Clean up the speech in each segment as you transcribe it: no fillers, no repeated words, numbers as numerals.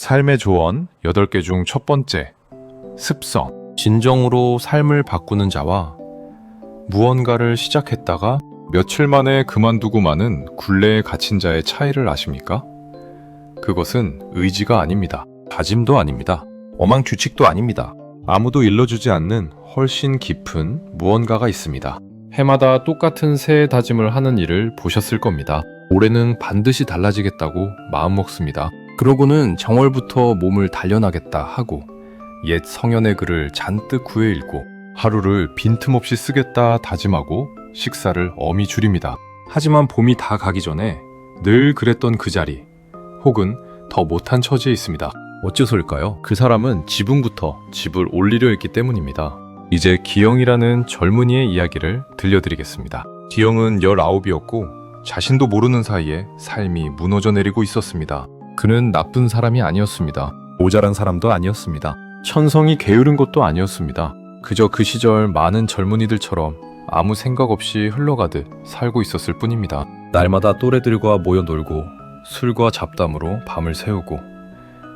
삶의 조언 8개 중 첫 번째, 습성. 진정으로 삶을 바꾸는 자와 무언가를 시작했다가 며칠 만에 그만두고 마는 굴레에 갇힌 자의 차이를 아십니까? 그것은 의지가 아닙니다. 다짐도 아닙니다. 엄한 규칙도 아닙니다. 아무도 일러주지 않는 훨씬 깊은 무언가가 있습니다. 해마다 똑같은 새해 다짐을 하는 일을 보셨을 겁니다. 올해는 반드시 달라지겠다고 마음먹습니다. 그러고는 정월부터 몸을 단련하겠다 하고 옛 성현의 글을 잔뜩 구해 읽고 하루를 빈틈없이 쓰겠다 다짐하고 식사를 엄히 줄입니다. 하지만 봄이 다 가기 전에 늘 그랬던 그 자리 혹은 더 못한 처지에 있습니다. 어째서일까요? 그 사람은 지붕부터 집을 올리려 했기 때문입니다. 이제 기영이라는 젊은이의 이야기를 들려드리겠습니다. 기영은 19이었고 자신도 모르는 사이에 삶이 무너져 내리고 있었습니다. 그는 나쁜 사람이 아니었습니다. 모자란 사람도 아니었습니다. 천성이 게으른 것도 아니었습니다. 그저 그 시절 많은 젊은이들처럼 아무 생각 없이 흘러가듯 살고 있었을 뿐입니다. 날마다 또래들과 모여 놀고 술과 잡담으로 밤을 새우고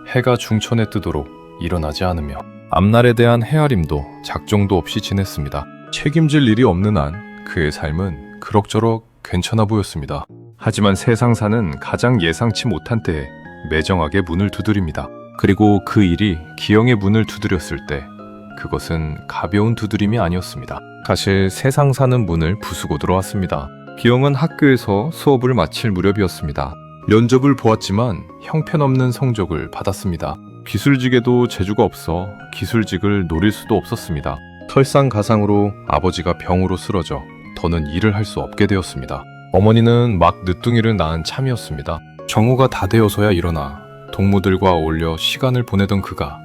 해가 중천에 뜨도록 일어나지 않으며 앞날에 대한 헤아림도 작정도 없이 지냈습니다. 책임질 일이 없는 한 그의 삶은 그럭저럭 괜찮아 보였습니다. 하지만 세상사는 가장 예상치 못한 때에 매정하게 문을 두드립니다. 그리고 그 일이 기영의 문을 두드렸을 때 그것은 가벼운 두드림이 아니었습니다. 사실 세상사는 문을 부수고 들어왔습니다. 기영은 학교에서 수업을 마칠 무렵이었습니다. 면접을 보았지만 형편없는 성적을 받았습니다. 기술직에도 재주가 없어 기술직을 노릴 수도 없었습니다. 설상가상으로 아버지가 병으로 쓰러져 더는 일을 할 수 없게 되었습니다. 어머니는 막 늦둥이를 낳은 참이었습니다. 정오가 다 되어서야 일어나 동무들과 어울려 시간을 보내던 그가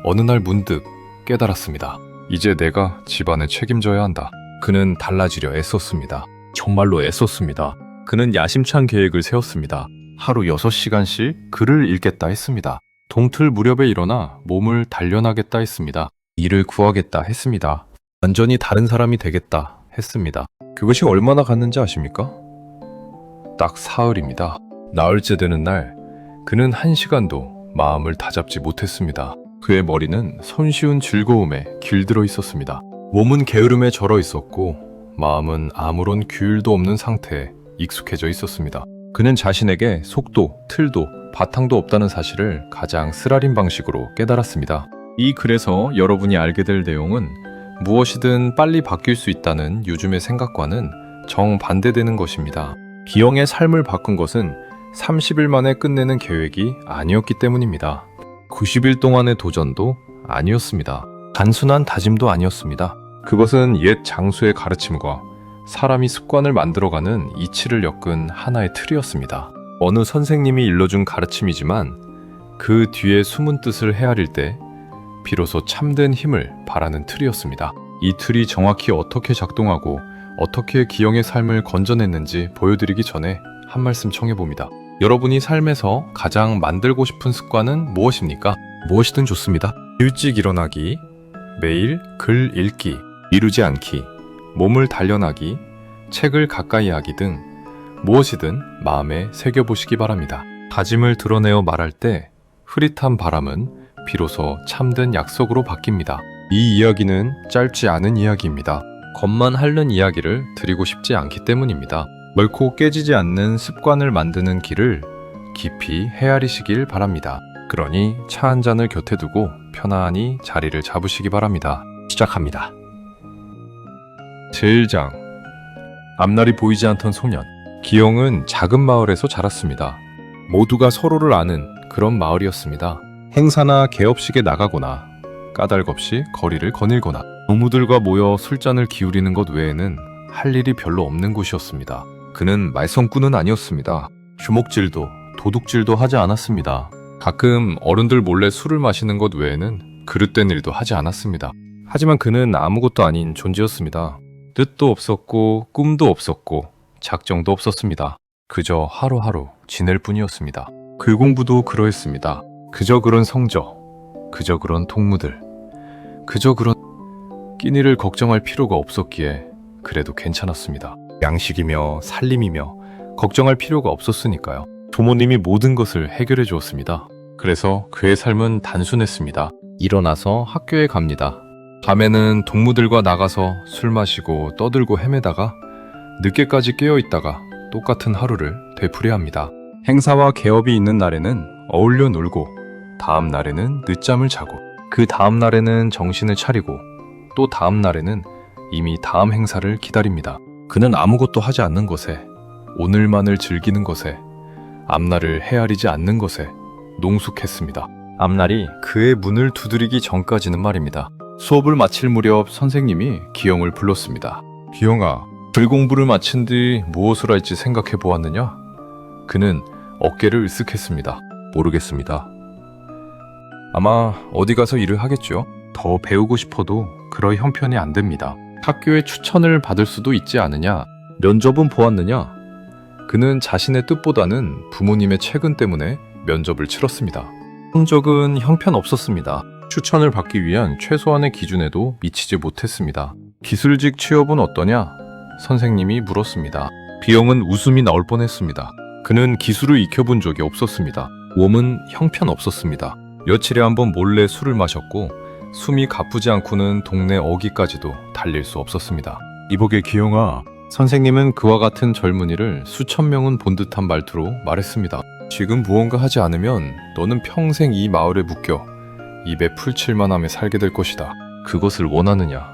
어느 날 문득 깨달았습니다. 이제 내가 집안을 책임져야 한다. 그는 달라지려 애썼습니다. 정말로 애썼습니다. 그는 야심찬 계획을 세웠습니다. 하루 6시간씩 글을 읽겠다 했습니다. 동틀 무렵에 일어나 몸을 단련하겠다 했습니다. 일을 구하겠다 했습니다. 완전히 다른 사람이 되겠다 했습니다. 그것이 얼마나 갔는지 아십니까? 딱 사흘입니다. 나흘째 되는 날 그는 1시간도 마음을 다잡지 못했습니다. 그의 머리는 손쉬운 즐거움에 길들어 있었습니다. 몸은 게으름에 절어 있었고 마음은 아무런 규율도 없는 상태에 익숙해져 있었습니다. 그는 자신에게 속도, 틀도, 바탕도 없다는 사실을 가장 쓰라린 방식으로 깨달았습니다. 이 글에서 여러분이 알게 될 내용은 무엇이든 빨리 바뀔 수 있다는 요즘의 생각과는 정반대되는 것입니다. 기영의 삶을 바꾼 것은 30일 만에 끝내는 계획이 아니었기 때문입니다. 90일 동안의 도전도 아니었습니다. 단순한 다짐도 아니었습니다. 그것은 옛 장수의 가르침과 사람이 습관을 만들어가는 이치를 엮은 하나의 틀이었습니다. 어느 선생님이 일러준 가르침이지만 그 뒤에 숨은 뜻을 헤아릴 때 비로소 참된 힘을 바라는 틀이었습니다. 이 틀이 정확히 어떻게 작동하고 어떻게 기영의 삶을 건져냈는지 보여드리기 전에 한 말씀 청해봅니다. 여러분이 삶에서 가장 만들고 싶은 습관은 무엇입니까? 무엇이든 좋습니다. 일찍 일어나기, 매일 글 읽기, 미루지 않기, 몸을 단련하기, 책을 가까이 하기 등 무엇이든 마음에 새겨보시기 바랍니다. 다짐을 드러내어 말할 때 흐릿한 바람은 비로소 참된 약속으로 바뀝니다. 이 이야기는 짧지 않은 이야기입니다. 겉만 핥는 이야기를 드리고 싶지 않기 때문입니다. 멀고 깨지지 않는 습관을 만드는 길을 깊이 헤아리시길 바랍니다. 그러니 차 한 잔을 곁에 두고 편안히 자리를 잡으시기 바랍니다. 시작합니다. 제1장 앞날이 보이지 않던 소년. 기영은 작은 마을에서 자랐습니다. 모두가 서로를 아는 그런 마을이었습니다. 행사나 개업식에 나가거나 까닭없이 거리를 거닐거나 동무들과 모여 술잔을 기울이는 것 외에는 할 일이 별로 없는 곳이었습니다. 그는 말썽꾼은 아니었습니다. 주먹질도 도둑질도 하지 않았습니다. 가끔 어른들 몰래 술을 마시는 것 외에는 그릇된 일도 하지 않았습니다. 하지만 그는 아무것도 아닌 존재였습니다. 뜻도 없었고 꿈도 없었고 작정도 없었습니다. 그저 하루하루 지낼 뿐이었습니다. 글 공부도 그러했습니다. 그저 그런 성적, 그저 그런 동무들, 그저 그런 끼니를 걱정할 필요가 없었기에 그래도 괜찮았습니다. 양식이며 살림이며 걱정할 필요가 없었으니까요. 부모님이 모든 것을 해결해 주었습니다. 그래서 그의 삶은 단순했습니다. 일어나서 학교에 갑니다. 밤에는 동무들과 나가서 술 마시고 떠들고 헤매다가 늦게까지 깨어있다가 똑같은 하루를 되풀이합니다. 행사와 개업이 있는 날에는 어울려 놀고, 다음 날에는 늦잠을 자고, 그 다음 날에는 정신을 차리고, 또 다음 날에는 이미 다음 행사를 기다립니다. 그는 아무것도 하지 않는 것에, 오늘만을 즐기는 것에, 앞날을 헤아리지 않는 것에 농숙했습니다. 앞날이 그의 문을 두드리기 전까지는 말입니다. 수업을 마칠 무렵 선생님이 기영을 불렀습니다. 기영아, 불공부를 마친 뒤 무엇을 할지 생각해 보았느냐? 그는 어깨를 으쓱했습니다. 모르겠습니다. 아마 어디 가서 일을 하겠죠. 더 배우고 싶어도 그럴 형편이 안 됩니다. 학교에 추천을 받을 수도 있지 않으냐? 면접은 보았느냐? 그는 자신의 뜻보다는 부모님의 채근 때문에 면접을 치렀습니다. 성적은 형편없었습니다. 추천을 받기 위한 최소한의 기준에도 미치지 못했습니다. 기술직 취업은 어떠냐? 선생님이 물었습니다. 비영은 웃음이 나올 뻔했습니다. 그는 기술을 익혀본 적이 없었습니다. 몸은 형편없었습니다. 며칠에 한 번 몰래 술을 마셨고 숨이 가쁘지 않고는 동네 어귀까지도 달릴 수 없었습니다. 이보게 기영아, 선생님은 그와 같은 젊은이를 수천 명은 본 듯한 말투로 말했습니다. 지금 무언가 하지 않으면 너는 평생 이 마을에 묶여 입에 풀칠만하며 살게 될 것이다. 그것을 원하느냐?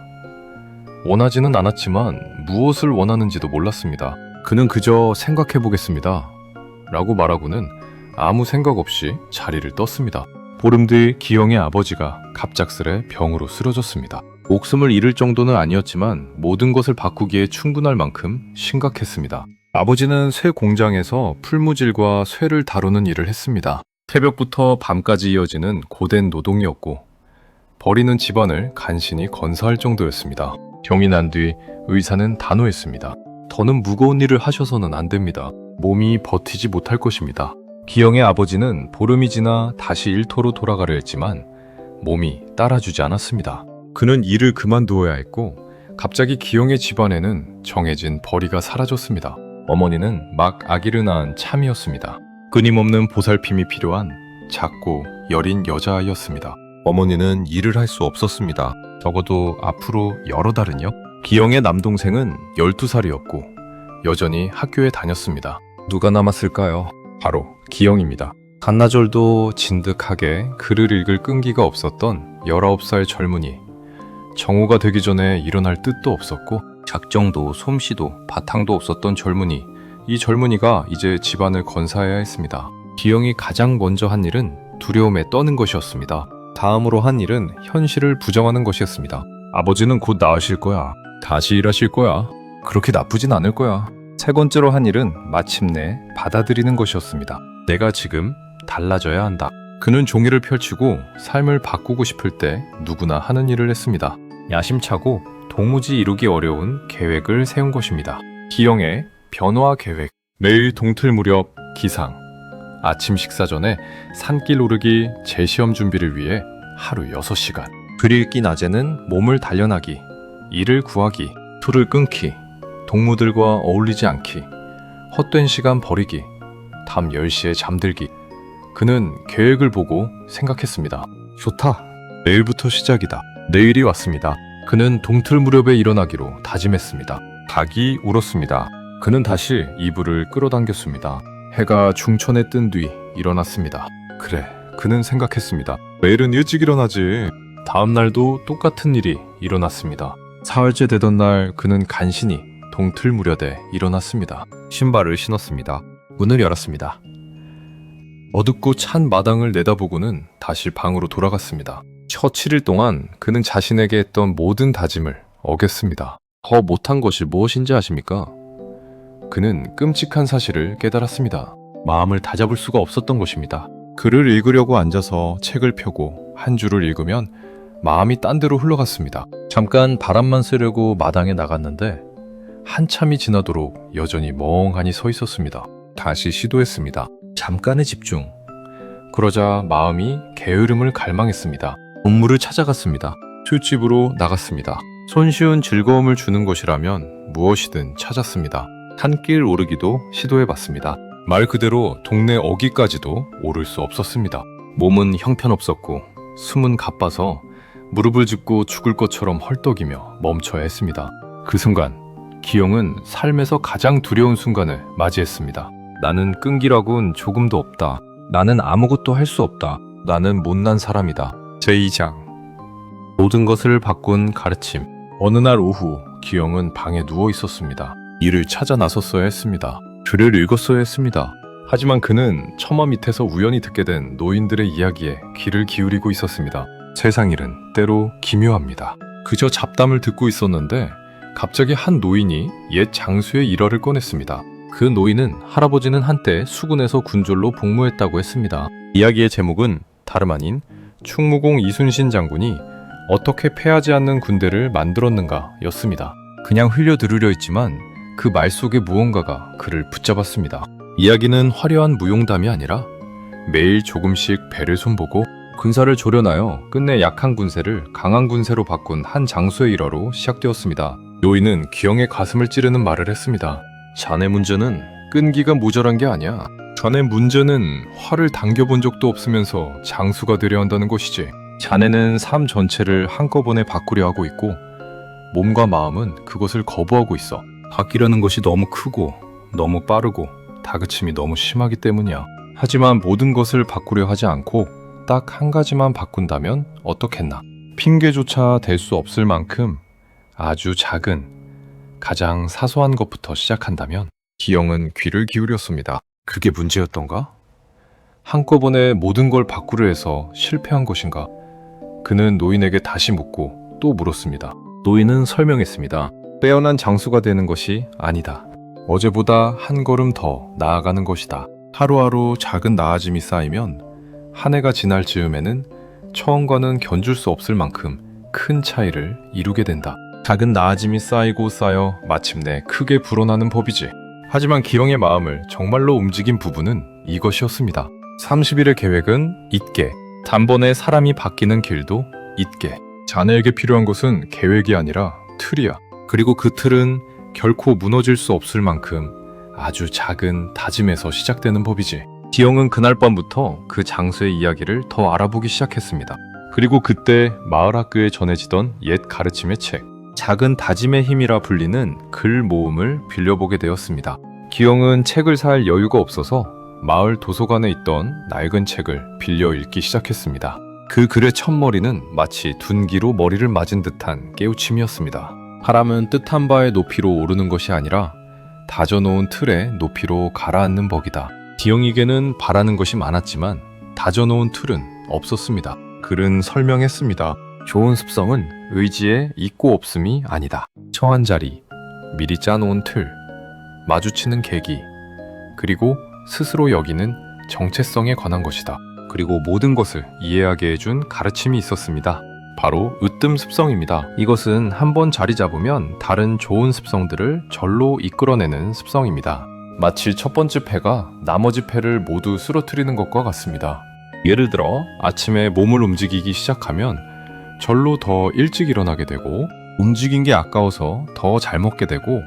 원하지는 않았지만 무엇을 원하는지도 몰랐습니다. 그는 그저 생각해보겠습니다. 라고 말하고는 아무 생각 없이 자리를 떴습니다. 보름 뒤 기영의 아버지가 갑작스레 병으로 쓰러졌습니다. 목숨을 잃을 정도는 아니었지만 모든 것을 바꾸기에 충분할 만큼 심각했습니다. 아버지는 쇠 공장에서 풀무질과 쇠를 다루는 일을 했습니다. 새벽부터 밤까지 이어지는 고된 노동이었고 버리는 집안을 간신히 건사할 정도였습니다. 병이 난 뒤 의사는 단호했습니다. 더는 무거운 일을 하셔서는 안 됩니다. 몸이 버티지 못할 것입니다. 기영의 아버지는 보름이 지나 다시 일터로 돌아가려 했지만 몸이 따라주지 않았습니다. 그는 일을 그만두어야 했고 갑자기 기영의 집안에는 정해진 벌이가 사라졌습니다. 어머니는 막 아기를 낳은 참이었습니다. 끊임없는 보살핌이 필요한 작고 여린 여자아이였습니다. 어머니는 일을 할 수 없었습니다. 적어도 앞으로 여러 달은요. 기영의 남동생은 12살이었고 여전히 학교에 다녔습니다. 누가 남았을까요? 바로 기영입니다. 한나절도 진득하게 글을 읽을 끈기가 없었던 19살 젊은이. 정오가 되기 전에 일어날 뜻도 없었고 작정도 솜씨도 바탕도 없었던 젊은이. 이 젊은이가 이제 집안을 건사해야 했습니다. 기영이 가장 먼저 한 일은 두려움에 떠는 것이었습니다. 다음으로 한 일은 현실을 부정하는 것이었습니다. 아버지는 곧 나으실 거야. 다시 일하실 거야. 그렇게 나쁘진 않을 거야. 세 번째로 한 일은 마침내 받아들이는 것이었습니다. 내가 지금 달라져야 한다. 그는 종이를 펼치고 삶을 바꾸고 싶을 때 누구나 하는 일을 했습니다. 야심차고 도무지 이루기 어려운 계획을 세운 것입니다. 기영의 변화 계획. 매일 동틀 무렵 기상. 아침 식사 전에 산길 오르기 재시험 준비를 위해 하루 6시간. 글 읽기 낮에는 몸을 단련하기. 일을 구하기. 술을 끊기. 동무들과 어울리지 않기. 헛된 시간 버리기. 밤 10시에 잠들기. 그는 계획을 보고 생각했습니다. 좋다. 내일부터 시작이다. 내일이 왔습니다. 그는 동틀 무렵에 일어나기로 다짐했습니다. 닭이 울었습니다. 그는 다시 이불을 끌어당겼습니다. 해가 중천에 뜬 뒤 일어났습니다. 그래, 그는 생각했습니다. 내일은 일찍 일어나지. 다음 날도 똑같은 일이 일어났습니다. 사흘째 되던 날 그는 간신히 동틀 무렵에 일어났습니다. 신발을 신었습니다. 문을 열었습니다. 어둡고 찬 마당을 내다보고는 다시 방으로 돌아갔습니다. 첫 7일 동안 그는 자신에게 했던 모든 다짐을 어겼습니다. 더 못한 것이 무엇인지 아십니까? 그는 끔찍한 사실을 깨달았습니다. 마음을 다잡을 수가 없었던 것입니다. 글을 읽으려고 앉아서 책을 펴고 한 줄을 읽으면 마음이 딴 데로 흘러갔습니다. 잠깐 바람만 쐬려고 마당에 나갔는데 한참이 지나도록 여전히 멍하니 서 있었습니다. 다시 시도했습니다. 잠깐의 집중. 그러자 마음이 게으름을 갈망했습니다. 동물을 찾아갔습니다. 술집으로 나갔습니다. 손쉬운 즐거움을 주는 것이라면 무엇이든 찾았습니다. 산길 오르기도 시도해봤습니다. 말 그대로 동네 어귀까지도 오를 수 없었습니다. 몸은 형편없었고 숨은 가빠서 무릎을 짚고 죽을 것처럼 헐떡이며 멈춰야 했습니다. 그 순간 기영은 삶에서 가장 두려운 순간을 맞이했습니다. 나는 끈기라곤 조금도 없다. 나는 아무것도 할 수 없다. 나는 못난 사람이다. 제2장 모든 것을 바꾼 가르침. 어느 날 오후 기영은 방에 누워 있었습니다. 일을 찾아 나섰어야 했습니다. 글을 읽었어야 했습니다. 하지만 그는 처마 밑에서 우연히 듣게 된 노인들의 이야기에 귀를 기울이고 있었습니다. 세상 일은 때로 기묘합니다. 그저 잡담을 듣고 있었는데 갑자기 한 노인이 옛 장수의 일화를 꺼냈습니다. 그 노인은 할아버지는 한때 수군에서 군졸로 복무했다고 했습니다. 이야기의 제목은 다름 아닌 충무공 이순신 장군이 어떻게 패하지 않는 군대를 만들었는가 였습니다. 그냥 흘려 들으려 했지만 그 말 속에 무언가가 그를 붙잡았습니다. 이야기는 화려한 무용담이 아니라 매일 조금씩 배를 손보고 군사를 조련하여 끝내 약한 군세를 강한 군세로 바꾼 한 장수의 일화로 시작되었습니다. 노인은 기영의 가슴을 찌르는 말을 했습니다. 자네 문제는 끈기가 모자란 게 아니야. 자네 문제는 활을 당겨본 적도 없으면서 장수가 되려 한다는 것이지. 자네는 삶 전체를 한꺼번에 바꾸려 하고 있고 몸과 마음은 그것을 거부하고 있어. 바뀌려는 것이 너무 크고 너무 빠르고 다그침이 너무 심하기 때문이야. 하지만 모든 것을 바꾸려 하지 않고 딱 한 가지만 바꾼다면 어떻겠나. 핑계조차 댈 수 없을 만큼 아주 작은 가장 사소한 것부터 시작한다면. 기영은 귀를 기울였습니다. 그게 문제였던가? 한꺼번에 모든 걸 바꾸려 해서 실패한 것인가? 그는 노인에게 다시 묻고 또 물었습니다. 노인은 설명했습니다. 빼어난 장수가 되는 것이 아니다. 어제보다 한 걸음 더 나아가는 것이다. 하루하루 작은 나아짐이 쌓이면 한 해가 지날 즈음에는 처음과는 견줄 수 없을 만큼 큰 차이를 이루게 된다. 작은 나아짐이 쌓이고 쌓여 마침내 크게 불어나는 법이지. 하지만 기영의 마음을 정말로 움직인 부분은 이것이었습니다. 30일의 계획은 잊게. 단번에 사람이 바뀌는 길도 잊게. 자네에게 필요한 것은 계획이 아니라 틀이야. 그리고 그 틀은 결코 무너질 수 없을 만큼 아주 작은 다짐에서 시작되는 법이지. 기영은 그날 밤부터 그 장수의 이야기를 더 알아보기 시작했습니다. 그리고 그때 마을 학교에 전해지던 옛 가르침의 책, 작은 다짐의 힘이라 불리는 글 모음을 빌려보게 되었습니다. 기영은 책을 살 여유가 없어서 마을 도서관에 있던 낡은 책을 빌려 읽기 시작했습니다. 그 글의 첫머리는 마치 둔기로 머리를 맞은 듯한 깨우침이었습니다. 사람은 뜻한 바의 높이로 오르는 것이 아니라 다져놓은 틀의 높이로 가라앉는 법이다. 기영에게는 바라는 것이 많았지만 다져놓은 틀은 없었습니다. 글은 설명했습니다. 좋은 습성은 의지에 있고 없음이 아니다. 처한 자리, 미리 짜놓은 틀, 마주치는 계기, 그리고 스스로 여기는 정체성에 관한 것이다. 그리고 모든 것을 이해하게 해준 가르침이 있었습니다. 바로 으뜸 습성입니다. 이것은 한번 자리 잡으면 다른 좋은 습성들을 절로 이끌어내는 습성입니다. 마치 첫 번째 패가 나머지 패를 모두 쓰러뜨리는 것과 같습니다. 예를 들어 아침에 몸을 움직이기 시작하면 절로 더 일찍 일어나게 되고, 움직인 게 아까워서 더 잘 먹게 되고,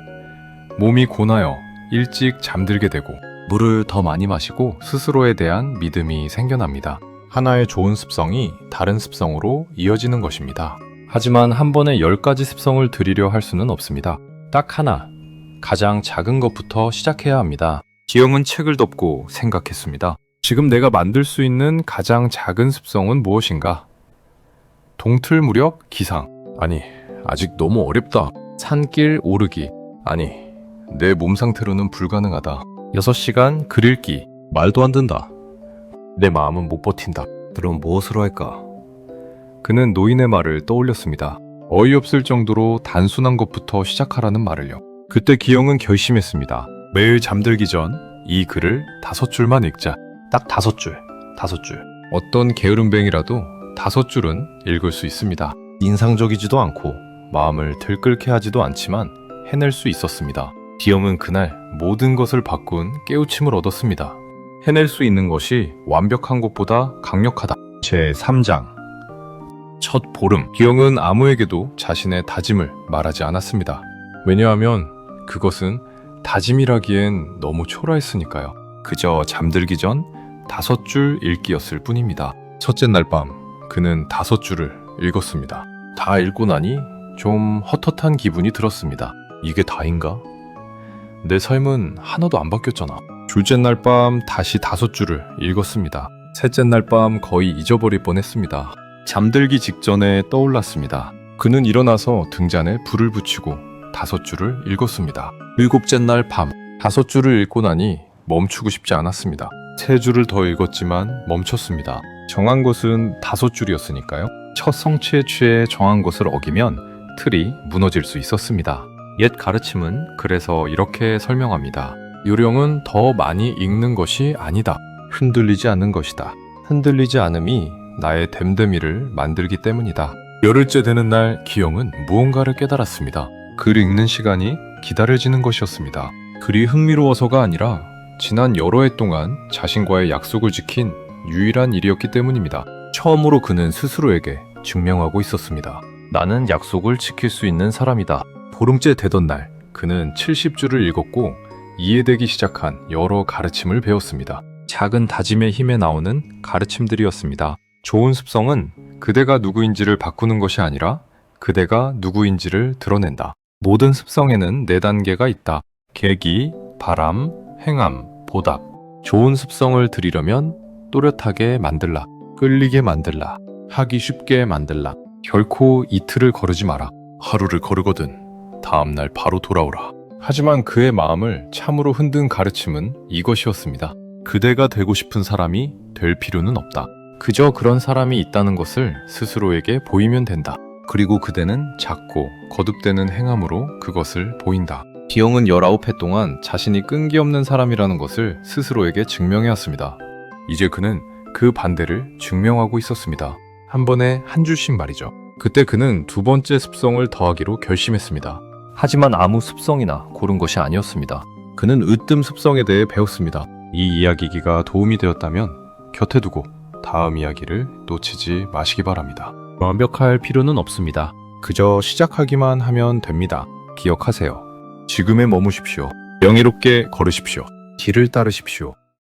몸이 고나여 일찍 잠들게 되고, 물을 더 많이 마시고 스스로에 대한 믿음이 생겨납니다. 하나의 좋은 습성이 다른 습성으로 이어지는 것입니다. 하지만 한 번에 10가지 습성을 들이려 할 수는 없습니다. 딱 하나, 가장 작은 것부터 시작해야 합니다. 기영은 책을 덮고 생각했습니다. 지금 내가 만들 수 있는 가장 작은 습성은 무엇인가? 동틀 무렵 기상. 아니, 아직 너무 어렵다. 산길 오르기. 아니, 내 몸 상태로는 불가능하다. 6시간 글 읽기. 말도 안 된다. 내 마음은 못 버틴다. 그럼 무엇으로 할까? 그는 노인의 말을 떠올렸습니다. 어이없을 정도로 단순한 것부터 시작하라는 말을요. 그때 기영은 결심했습니다. 매일 잠들기 전 이 글을 5줄만 읽자. 딱 5줄. 어떤 게으름뱅이라도 5줄은 읽을 수 있습니다. 인상적이지도 않고 마음을 들끓게 하지도 않지만 해낼 수 있었습니다. 기영은 그날 모든 것을 바꾼 깨우침을 얻었습니다. 해낼 수 있는 것이 완벽한 것보다 강력하다. 제3장 첫 보름. 기영은 아무에게도 자신의 다짐을 말하지 않았습니다. 왜냐하면 그것은 다짐이라기엔 너무 초라했으니까요. 그저 잠들기 전 5줄 읽기였을 뿐입니다. 첫째 날 밤 그는 5줄을 읽었습니다. 다 읽고 나니 좀 헛헛한 기분이 들었습니다. 이게 다인가? 내 삶은 하나도 안 바뀌었잖아. 둘째 날 밤 다시 5줄을 읽었습니다. 셋째 날 밤 거의 잊어버릴 뻔했습니다. 잠들기 직전에 떠올랐습니다. 그는 일어나서 등잔에 불을 붙이고 5줄을 읽었습니다. 일곱째 날 밤 5줄을 읽고 나니 멈추고 싶지 않았습니다. 3줄을 더 읽었지만 멈췄습니다. 정한 것은 5줄이었으니까요. 첫 성취에 취해 정한 것을 어기면 틀이 무너질 수 있었습니다. 옛 가르침은 그래서 이렇게 설명합니다. 요령은 더 많이 읽는 것이 아니다. 흔들리지 않는 것이다. 흔들리지 않음이 나의 됨됨이를 만들기 때문이다. 열흘째 되는 날 기영은 무언가를 깨달았습니다. 글 읽는 시간이 기다려지는 것이었습니다. 글이 흥미로워서가 아니라 지난 여러 해 동안 자신과의 약속을 지킨 유일한 일이었기 때문입니다. 처음으로 그는 스스로에게 증명하고 있었습니다. 나는 약속을 지킬 수 있는 사람이다. 보름째 되던 날 그는 70줄을 읽었고 이해되기 시작한 여러 가르침을 배웠습니다. 작은 다짐의 힘에 나오는 가르침들이었습니다. 좋은 습성은 그대가 누구인지를 바꾸는 것이 아니라 그대가 누구인지를 드러낸다. 모든 습성에는 4단계가 있다. 계기, 바람, 행함, 보답. 좋은 습성을 들이려면 또렷하게 만들라. 끌리게 만들라. 하기 쉽게 만들라. 결코 이틀을 거르지 마라. 하루를 거르거든 다음날 바로 돌아오라. 하지만 그의 마음을 참으로 흔든 가르침은 이것이었습니다. 그대가 되고 싶은 사람이 될 필요는 없다. 그저 그런 사람이 있다는 것을 스스로에게 보이면 된다. 그리고 그대는 작고 거듭되는 행함으로 그것을 보인다. 기영은 19해 동안 자신이 끈기 없는 사람이라는 것을 스스로에게 증명해왔습니다. 이제 그는 그 반대를 증명하고 있었습니다. 한 번에 한 줄씩 말이죠. 그때 그는 2번째 습성을 더하기로 결심했습니다. 하지만 아무 습성이나 고른 것이 아니었습니다. 그는 으뜸 습성에 대해 배웠습니다. 이 이야기가 도움이 되었다면 곁에 두고 다음 이야기를 놓치지 마시기 바랍니다. 완벽할 필요는 없습니다. 그저 시작하기만 하면 됩니다. 기억하세요. 지금에 머무십시오. 명예롭게 걸으십시오. 길을 따르십시오.